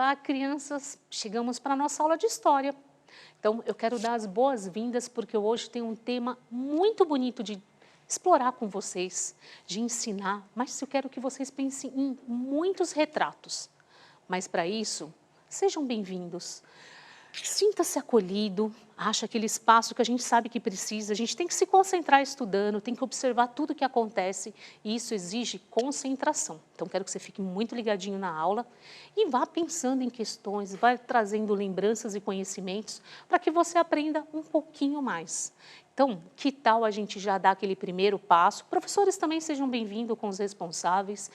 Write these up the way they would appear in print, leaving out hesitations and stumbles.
Olá, crianças! Chegamos para a nossa aula de história. Então, eu quero dar as boas-vindas porque eu hoje tenho um tema muito bonito de explorar com vocês, de ensinar, mas eu quero que vocês pensem em muitos retratos. Mas para isso, sejam bem-vindos. Sinta-se acolhido, ache aquele espaço que a gente sabe que precisa, a gente tem que se concentrar estudando, tem que observar tudo o que acontece e isso exige concentração. Então, quero que você fique muito ligadinho na aula e vá pensando em questões, vá trazendo lembranças e conhecimentos para que você aprenda um pouquinho mais. Então, que tal a gente já dar aquele primeiro passo? Professores também sejam bem-vindos com os responsáveis.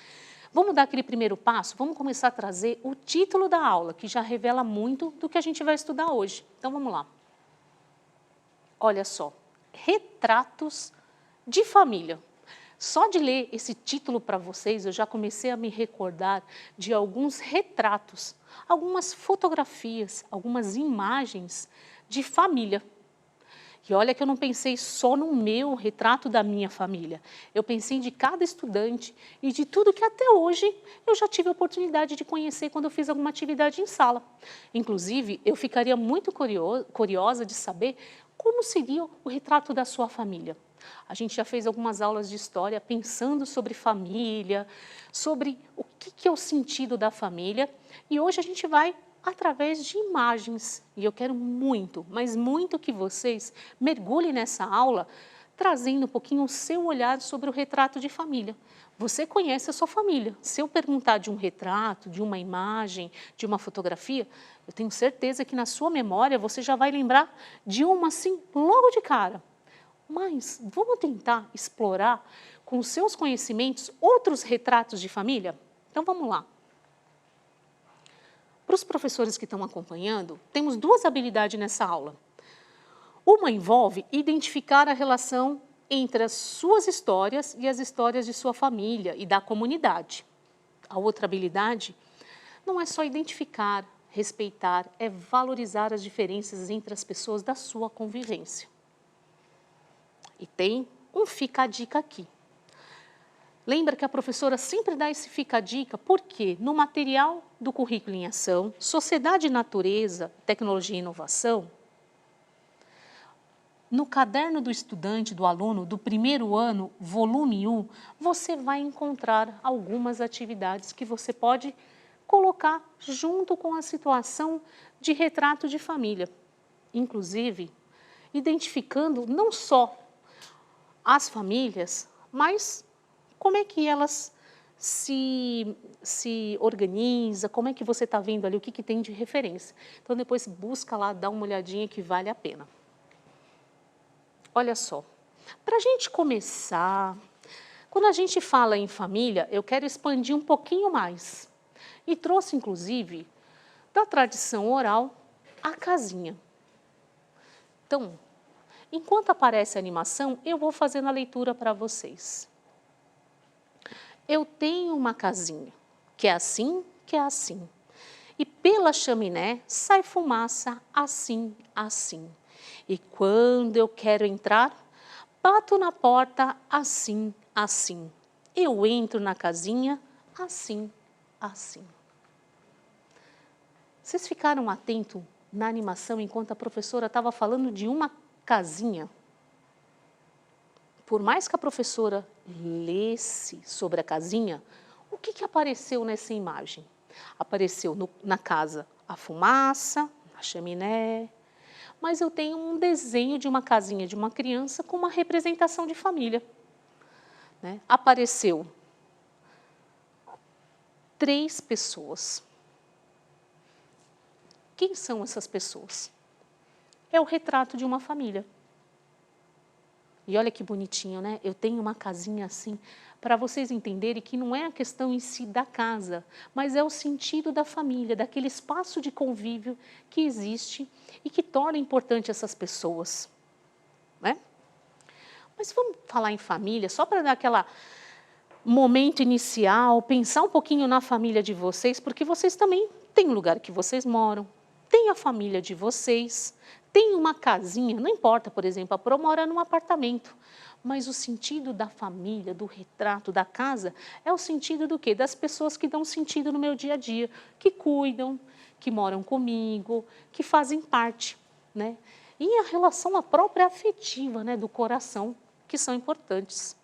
Vamos dar aquele primeiro passo? Vamos começar a trazer o título da aula, que já revela muito do que a gente vai estudar hoje. Então, vamos lá. Olha só, retratos de família. Só de ler esse título para vocês, eu já comecei a me recordar de alguns retratos, algumas fotografias, algumas imagens de família. E olha que eu não pensei só no meu retrato da minha família, eu pensei de cada estudante e de tudo que até hoje eu já tive a oportunidade de conhecer quando eu fiz alguma atividade em sala. Inclusive, eu ficaria muito curiosa de saber como seria o retrato da sua família. A gente já fez algumas aulas de história pensando sobre família, sobre o que é o sentido da família e hoje a gente vai através de imagens. E eu quero muito, mas muito que vocês mergulhem nessa aula, trazendo um pouquinho o seu olhar sobre o retrato de família. Você conhece a sua família. Se eu perguntar de um retrato, de uma imagem, de uma fotografia, eu tenho certeza que na sua memória você já vai lembrar de uma assim, logo de cara. Mas vamos tentar explorar com os seus conhecimentos outros retratos de família? Então vamos lá. Para os professores que estão acompanhando, temos duas habilidades nessa aula. Uma envolve identificar a relação entre as suas histórias e as histórias de sua família e da comunidade. A outra habilidade não é só identificar, respeitar, é valorizar as diferenças entre as pessoas da sua convivência. E tem um fica a dica aqui. Lembra que a professora sempre dá esse fica a dica, porque no material do currículo em ação, Sociedade e Natureza, Tecnologia e Inovação, no caderno do estudante, do aluno, do primeiro ano, volume 1, você vai encontrar algumas atividades que você pode colocar junto com a situação de retrato de família. Inclusive, identificando não só as famílias, mas como é que elas se organizam, como é que você está vendo ali, o que tem de referência. Então, depois busca lá, dá uma olhadinha que vale a pena. Olha só, para a gente começar, quando a gente fala em família, eu quero expandir um pouquinho mais. E trouxe, inclusive, da tradição oral, a casinha. Então, enquanto aparece a animação, eu vou fazendo a leitura para vocês. Eu tenho uma casinha, que é assim, que é assim. E pela chaminé sai fumaça assim, assim. E quando eu quero entrar, bato na porta assim, assim. Eu entro na casinha assim, assim. Vocês ficaram atentos na animação enquanto a professora estava falando de uma casinha? Por mais que a professora lesse sobre a casinha, o que apareceu nessa imagem? Apareceu na casa a fumaça, a chaminé, mas eu tenho um desenho de uma casinha de uma criança com uma representação de família. Né? Apareceu 3 pessoas. Quem são essas pessoas? É o retrato de uma família. E olha que bonitinho, né? Eu tenho uma casinha assim, para vocês entenderem que não é a questão em si da casa, mas é o sentido da família, daquele espaço de convívio que existe e que torna importante essas pessoas. Né? Mas vamos falar em família, só para dar aquele momento inicial, pensar um pouquinho na família de vocês, porque vocês também têm um lugar que vocês moram, tem a família de vocês, tem uma casinha, não importa, por exemplo, a Pro mora num apartamento, Mas o sentido da família, do retrato, da casa, é o sentido do quê? Das pessoas que dão sentido no meu dia a dia, que cuidam, que moram comigo, que fazem parte, né? E a relação, a própria afetiva, né, do coração, que são importantes.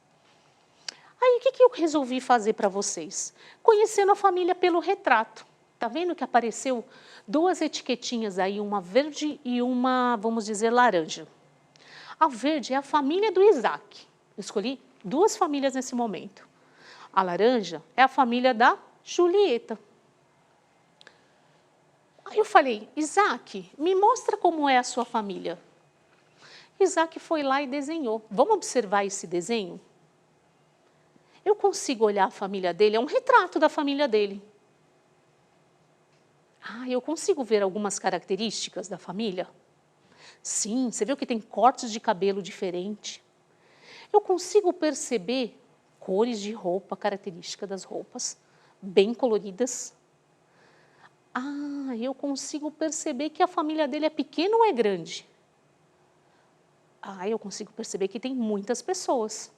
Aí, o que eu resolvi fazer para vocês? Conhecendo a família pelo retrato. Tá vendo que apareceu duas etiquetinhas aí, uma verde e uma, vamos dizer, laranja. A verde é a família do Isaac. Eu escolhi duas famílias nesse momento. A laranja é a família da Julieta. Aí eu falei, Isaac, me mostra como é a sua família. Isaac foi lá e desenhou. Vamos observar esse desenho? Eu consigo olhar a família dele, é um retrato da família dele. Ah, eu consigo ver algumas características da família? Sim, você viu que tem cortes de cabelo diferentes. Eu consigo perceber cores de roupa, característica das roupas, bem coloridas. Ah, eu consigo perceber que a família dele é pequena ou é grande? Ah, eu consigo perceber que tem muitas pessoas.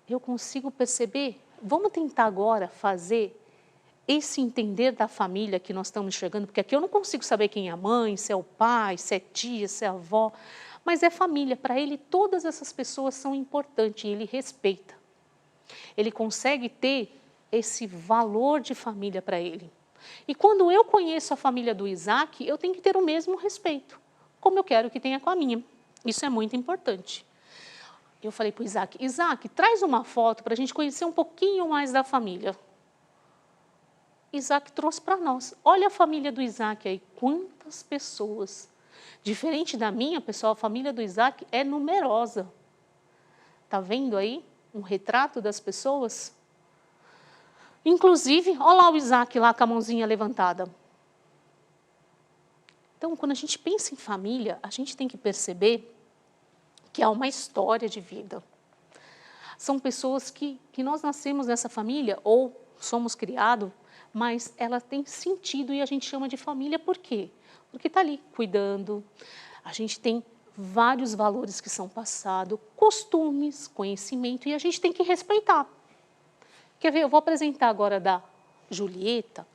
Eu consigo perceber, vamos tentar agora fazer esse entender da família que nós estamos enxergando, porque aqui eu não consigo saber quem é a mãe, se é o pai, se é tia, se é a avó, mas é família. Para ele, todas essas pessoas são importantes e ele respeita. Ele consegue ter esse valor de família para ele. E quando eu conheço a família do Isaac, eu tenho que ter o mesmo respeito, como eu quero que tenha com a minha. Isso é muito importante. Eu falei para o Isaac, Isaac, traz uma foto para a gente conhecer um pouquinho mais da família. Isaac trouxe para nós. Olha a família do Isaac aí, quantas pessoas. Diferente da minha, pessoal, a família do Isaac é numerosa. Está vendo aí um retrato das pessoas? Inclusive, olha lá o Isaac lá com a mãozinha levantada. Então, quando a gente pensa em família, a gente tem que perceber que há uma história de vida. São pessoas que nós nascemos nessa família ou somos criados, mas ela tem sentido e a gente chama de família por quê? Porque está ali cuidando, a gente tem vários valores que são passados, costumes, conhecimento, e a gente tem que respeitar. Quer ver? Eu vou apresentar agora da Julieta,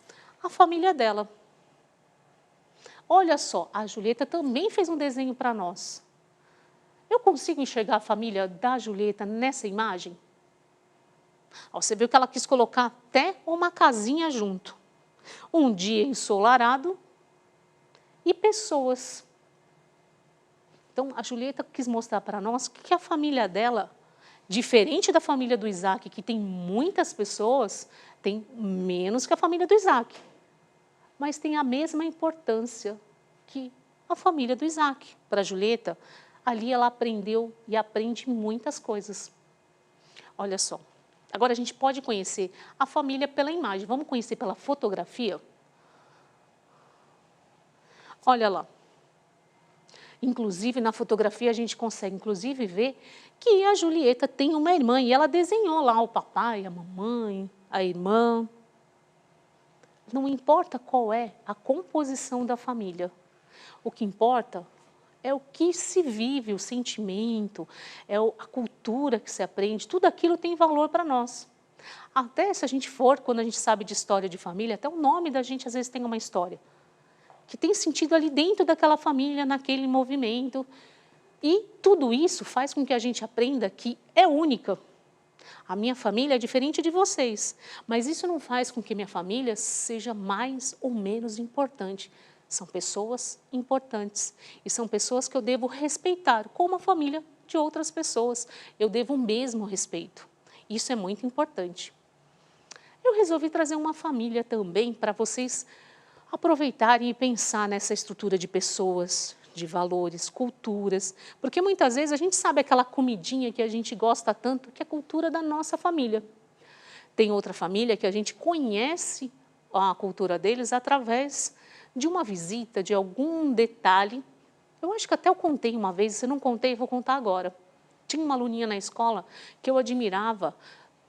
a família dela. Olha só, a Julieta também fez um desenho para nós. Eu consigo enxergar a família da Julieta nessa imagem? Ó, você viu que ela quis colocar até uma casinha junto. Um dia ensolarado e pessoas. Então, a Julieta quis mostrar para nós que a família dela, diferente da família do Isaac, que tem muitas pessoas, tem menos que a família do Isaac. Mas tem a mesma importância que a família do Isaac. Para a Julieta, ali ela aprendeu e aprende muitas coisas. Olha só. Agora a gente pode conhecer a família pela imagem. Vamos conhecer pela fotografia? Olha lá. Inclusive, na fotografia, a gente consegue, inclusive, ver que a Julieta tem uma irmã. E ela desenhou lá o papai, a mamãe, a irmã. Não importa qual é a composição da família. O que importa é o que se vive, o sentimento, é a cultura que se aprende. Tudo aquilo tem valor para nós. Até se a gente for, quando a gente sabe de história de família, até o nome da gente às vezes tem uma história que tem sentido ali dentro daquela família, naquele movimento. E tudo isso faz com que a gente aprenda que é única. A minha família é diferente de vocês, mas isso não faz com que minha família seja mais ou menos importante. São pessoas importantes e são pessoas que eu devo respeitar, como a família de outras pessoas. Eu devo o mesmo respeito. Isso é muito importante. Eu resolvi trazer uma família também para vocês aproveitarem e pensar nessa estrutura de pessoas, de valores, culturas, porque muitas vezes a gente sabe aquela comidinha que a gente gosta tanto, que é a cultura da nossa família. Tem outra família que a gente conhece a cultura deles através de uma visita, de algum detalhe. Eu acho que até eu contei uma vez, se não contei, vou contar agora. Tinha uma aluninha na escola que eu admirava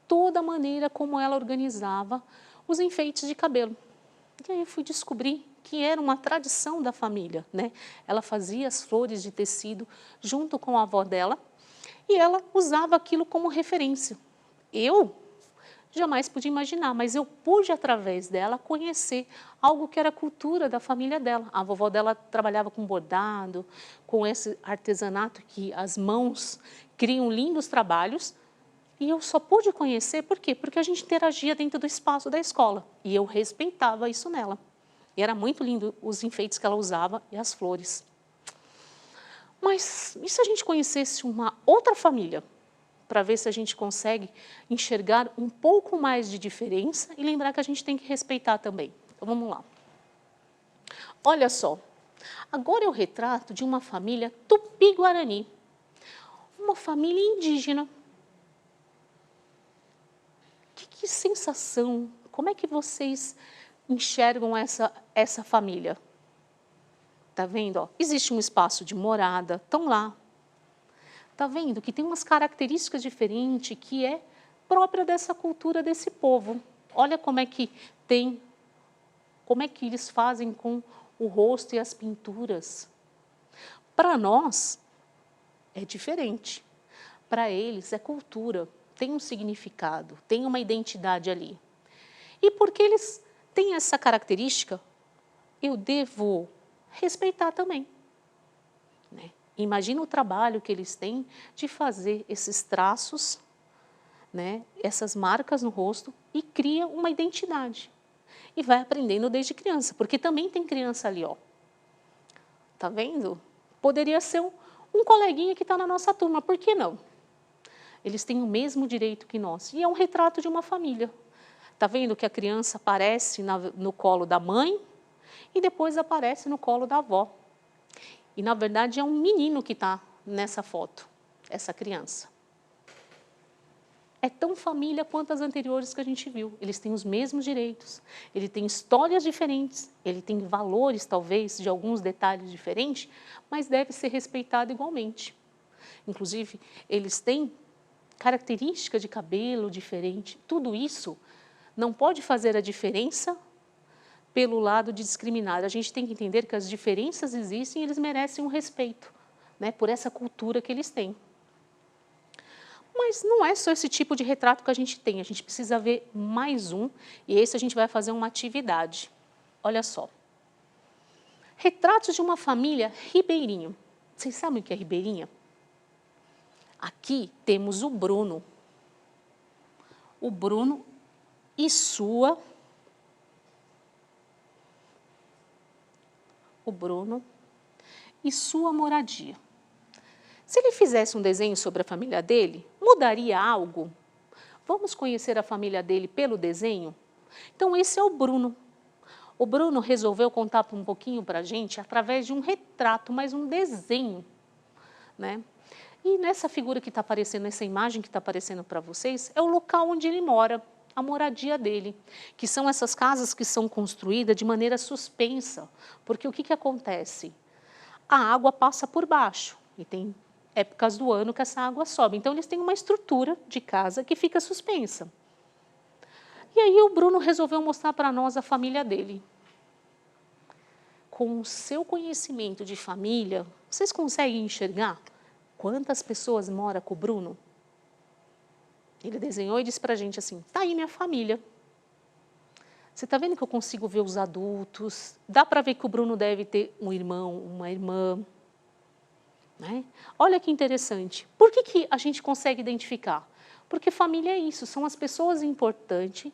toda a maneira como ela organizava os enfeites de cabelo. E aí eu fui descobrir que era uma tradição da família, né? Ela fazia as flores de tecido junto com a avó dela e ela usava aquilo como referência. Eu jamais pude imaginar, mas eu pude, através dela, conhecer algo que era cultura da família dela. A vovó dela trabalhava com bordado, com esse artesanato que as mãos criam lindos trabalhos, e eu só pude conhecer, por quê? Porque a gente interagia dentro do espaço da escola, e eu respeitava isso nela. E era muito lindo os enfeites que ela usava e as flores. Mas e se a gente conhecesse uma outra família? Para ver se a gente consegue enxergar um pouco mais de diferença e lembrar que a gente tem que respeitar também. Então, vamos lá. Olha só, agora é o retrato de uma família Tupi-Guarani, uma família indígena. Que sensação, como é que vocês enxergam essa família? Tá vendo? Ó, existe um espaço de morada, estão lá. Tá vendo que tem umas características diferentes que é própria dessa cultura desse povo. Olha como é que tem, como é que eles fazem com o rosto e as pinturas. Para nós é diferente. Para eles é cultura, tem um significado, tem uma identidade ali. E porque eles têm essa característica, eu devo respeitar também, né? Imagina o trabalho que eles têm de fazer esses traços, né, essas marcas no rosto e cria uma identidade. E vai aprendendo desde criança, porque também tem criança ali, ó. Tá vendo? Poderia ser um coleguinha que está na nossa turma, por que não? Eles têm o mesmo direito que nós. E é um retrato de uma família. Tá vendo que a criança aparece no colo da mãe e depois aparece no colo da avó. E, na verdade, é um menino que está nessa foto, essa criança. É tão família quanto as anteriores que a gente viu. Eles têm os mesmos direitos, ele tem histórias diferentes, ele tem valores, talvez, de alguns detalhes diferentes, mas deve ser respeitado igualmente. Inclusive, eles têm característica de cabelo diferente. Tudo isso não pode fazer a diferença pelo lado de discriminar. A gente tem que entender que as diferenças existem e eles merecem um respeito, né, por essa cultura que eles têm. Mas não é só esse tipo de retrato que a gente tem, a gente precisa ver mais um, e esse a gente vai fazer uma atividade. Olha só. Retratos de uma família ribeirinha. Vocês sabem o que é ribeirinha? Aqui temos o Bruno. O Bruno e sua... O Bruno e sua moradia. Se ele fizesse um desenho sobre a família dele, mudaria algo? Vamos conhecer a família dele pelo desenho? Então, esse é o Bruno. O Bruno resolveu contar um pouquinho para a gente através de um retrato, mas um desenho, né? E nessa figura que está aparecendo, nessa imagem que está aparecendo para vocês, é o local onde ele mora, a moradia dele, que são essas casas que são construídas de maneira suspensa, porque o que acontece? A água passa por baixo e tem épocas do ano que essa água sobe, então eles têm uma estrutura de casa que fica suspensa. E aí o Bruno resolveu mostrar para nós a família dele. Com o seu conhecimento de família, vocês conseguem enxergar quantas pessoas moram com o Bruno? Ele desenhou e disse para a gente assim, tá aí minha família. Você está vendo que eu consigo ver os adultos? Dá para ver que o Bruno deve ter um irmão, uma irmã. Né? Olha que interessante. Por que a gente consegue identificar? Porque família é isso, são as pessoas importantes.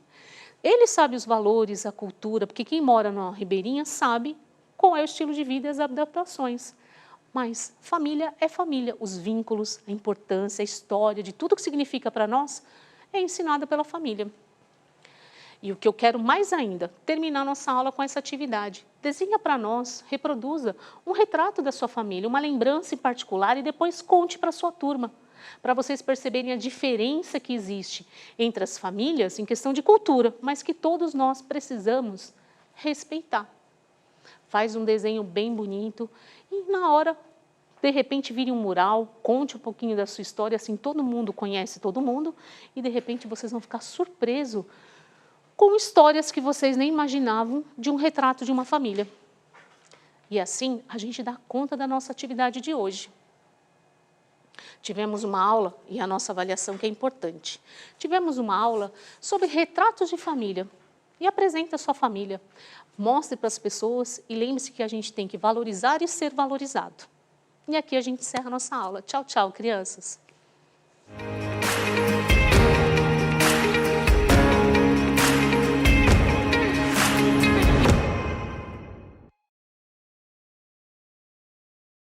Ele sabe os valores, a cultura, porque quem mora na Ribeirinha sabe qual é o estilo de vida e as adaptações. Mas família é família, os vínculos, a importância, a história de tudo que significa para nós é ensinada pela família. E o que eu quero mais ainda, terminar nossa aula com essa atividade. Desenha para nós, reproduza um retrato da sua família, uma lembrança em particular e depois conte para a sua turma, para vocês perceberem a diferença que existe entre as famílias em questão de cultura, mas que todos nós precisamos respeitar. Faz um desenho bem bonito e na hora, de repente, vire um mural, conte um pouquinho da sua história, assim todo mundo conhece todo mundo e de repente vocês vão ficar surpresos com histórias que vocês nem imaginavam de um retrato de uma família. E assim, a gente dá conta da nossa atividade de hoje. tivemos uma aula, e a nossa avaliação que é importante, tivemos uma aula sobre retratos de família. E apresente a sua família, mostre para as pessoas e lembre-se que a gente tem que valorizar e ser valorizado. E aqui a gente encerra a nossa aula. Tchau, tchau, crianças!